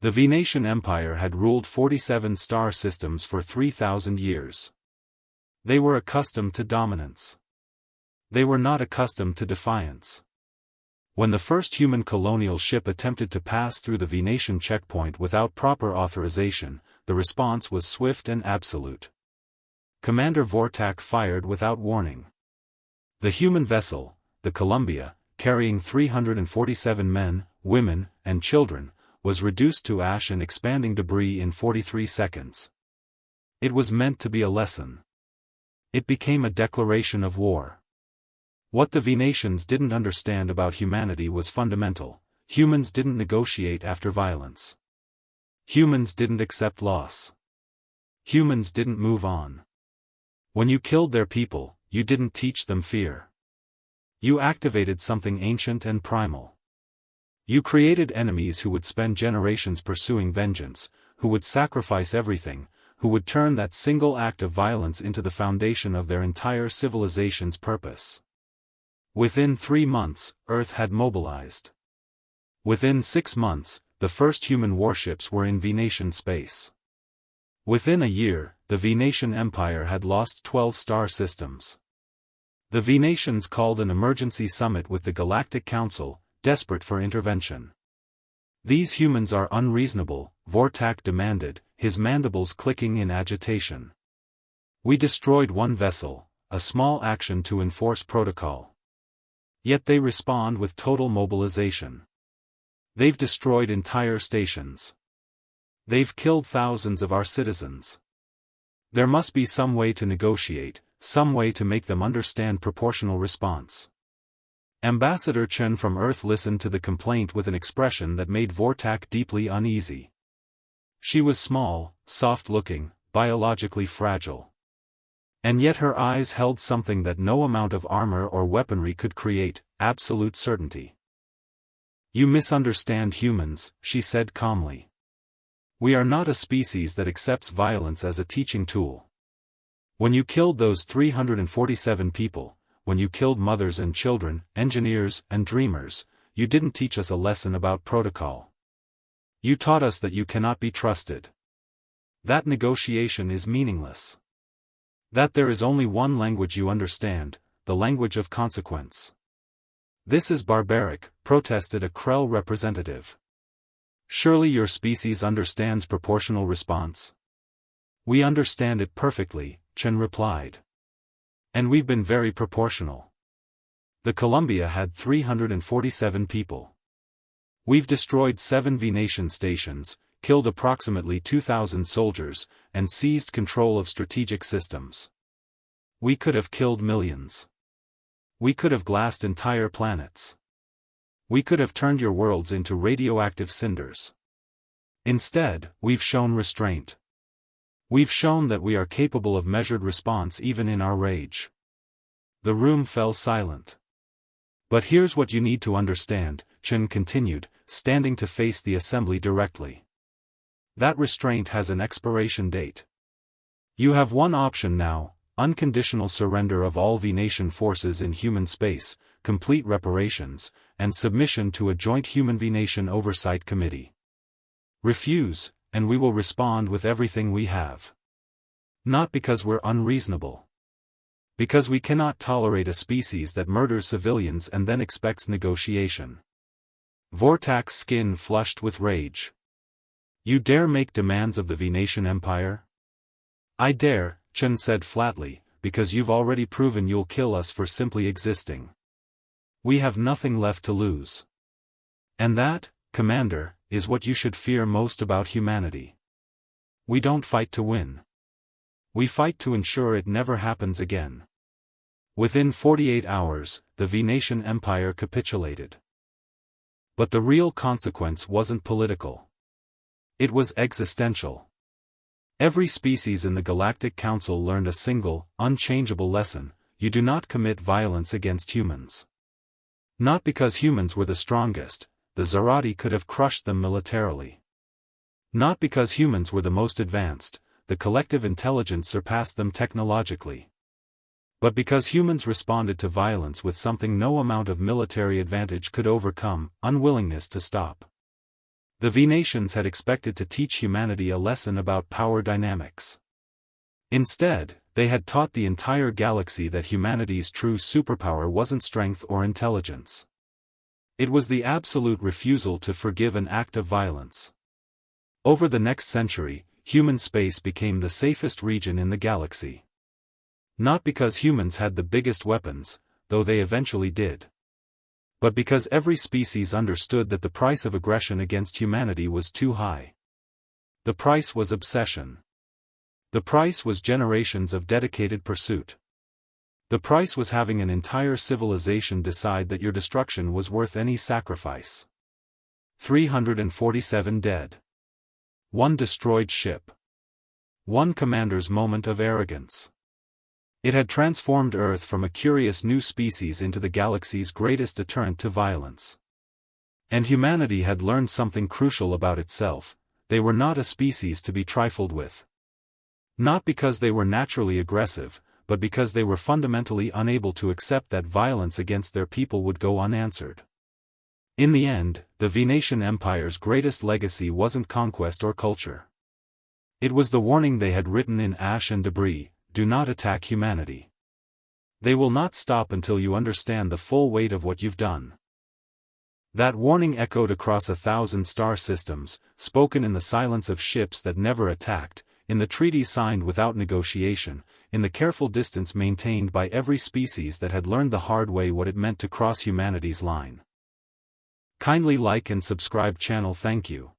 The Venetian Empire had ruled 47 star systems for 3,000 years. They were accustomed to dominance. They were not accustomed to defiance. When the first human colonial ship attempted to pass through the Venetian checkpoint without proper authorization, the response was swift and absolute. Commander Vortak fired without warning. The human vessel, the Columbia, carrying 347 men, women, and children, was reduced to ash and expanding debris in 43 seconds. It was meant to be a lesson. It became a declaration of war. What the Venetians didn't understand about humanity was fundamental. Humans didn't negotiate after violence. Humans didn't accept loss. Humans didn't move on. When you killed their people, you didn't teach them fear. You activated something ancient and primal. You created enemies who would spend generations pursuing vengeance, who would sacrifice everything, who would turn that single act of violence into the foundation of their entire civilization's purpose. Within 3 months, Earth had mobilized. Within 6 months, the first human warships were in Venetian space. Within a year, the Venetian Empire had lost 12 star systems. The Venetians called an emergency summit with the Galactic Council, desperate for intervention. "These humans are unreasonable," Vortak demanded, his mandibles clicking in agitation. "We destroyed one vessel, a small action to enforce protocol. Yet they respond with total mobilization. They've destroyed entire stations. They've killed thousands of our citizens. There must be some way to negotiate, some way to make them understand proportional response." Ambassador Chen from Earth listened to the complaint with an expression that made Vortak deeply uneasy. She was small, soft-looking, biologically fragile. And yet her eyes held something that no amount of armor or weaponry could create: absolute certainty. "You misunderstand humans," she said calmly. "We are not a species that accepts violence as a teaching tool. When you killed those 347 people, when you killed mothers and children, engineers and dreamers, you didn't teach us a lesson about protocol. You taught us that you cannot be trusted. That negotiation is meaningless. That there is only one language you understand, the language of consequence." "This is barbaric," protested a Krell representative. "Surely your species understands proportional response." "We understand it perfectly," Chen replied. "And we've been very proportional. The Columbia had 347 people. We've destroyed 7 Venetian stations, killed approximately 2,000 soldiers, and seized control of strategic systems. We could have killed millions. We could have glassed entire planets. We could have turned your worlds into radioactive cinders. Instead, we've shown restraint. We've shown that we are capable of measured response even in our rage." The room fell silent. "But here's what you need to understand," Chen continued, standing to face the assembly directly. "That restraint has an expiration date. You have one option now: unconditional surrender of all Venetian forces in human space, complete reparations, and submission to a joint Human-Venetian Oversight Committee. Refuse, and we will respond with everything we have. Not because we're unreasonable. Because we cannot tolerate a species that murders civilians and then expects negotiation." Vortak's skin flushed with rage. "You dare make demands of the Venetian Empire?" "I dare," Chen said flatly, "because you've already proven you'll kill us for simply existing. We have nothing left to lose. And that, Commander, is what you should fear most about humanity. We don't fight to win. We fight to ensure it never happens again." Within 48 hours, the Venetian Empire capitulated. But the real consequence wasn't political. It was existential. Every species in the Galactic Council learned a single, unchangeable lesson: you do not commit violence against humans. Not because humans were the strongest, the Zarati could have crushed them militarily. Not because humans were the most advanced, the collective intelligence surpassed them technologically. But because humans responded to violence with something no amount of military advantage could overcome: unwillingness to stop. The V-nations had expected to teach humanity a lesson about power dynamics. Instead, they had taught the entire galaxy that humanity's true superpower wasn't strength or intelligence. It was the absolute refusal to forgive an act of violence. Over the next century, human space became the safest region in the galaxy. Not because humans had the biggest weapons, though they eventually did. But because every species understood that the price of aggression against humanity was too high. The price was obsession. The price was generations of dedicated pursuit. The price was having an entire civilization decide that your destruction was worth any sacrifice. 347 dead. One destroyed ship. One commander's moment of arrogance. It had transformed Earth from a curious new species into the galaxy's greatest deterrent to violence. And humanity had learned something crucial about itself: they were not a species to be trifled with. Not because they were naturally aggressive, but because they were fundamentally unable to accept that violence against their people would go unanswered. In the end, the V-Nation Empire's greatest legacy wasn't conquest or culture. It was the warning they had written in ash and debris: do not attack humanity. They will not stop until you understand the full weight of what you've done. That warning echoed across 1,000 star systems, spoken in the silence of ships that never attacked, in the treaties signed without negotiation, in the careful distance maintained by every species that had learned the hard way what it meant to cross humanity's line. Kindly like and subscribe channel. Thank you.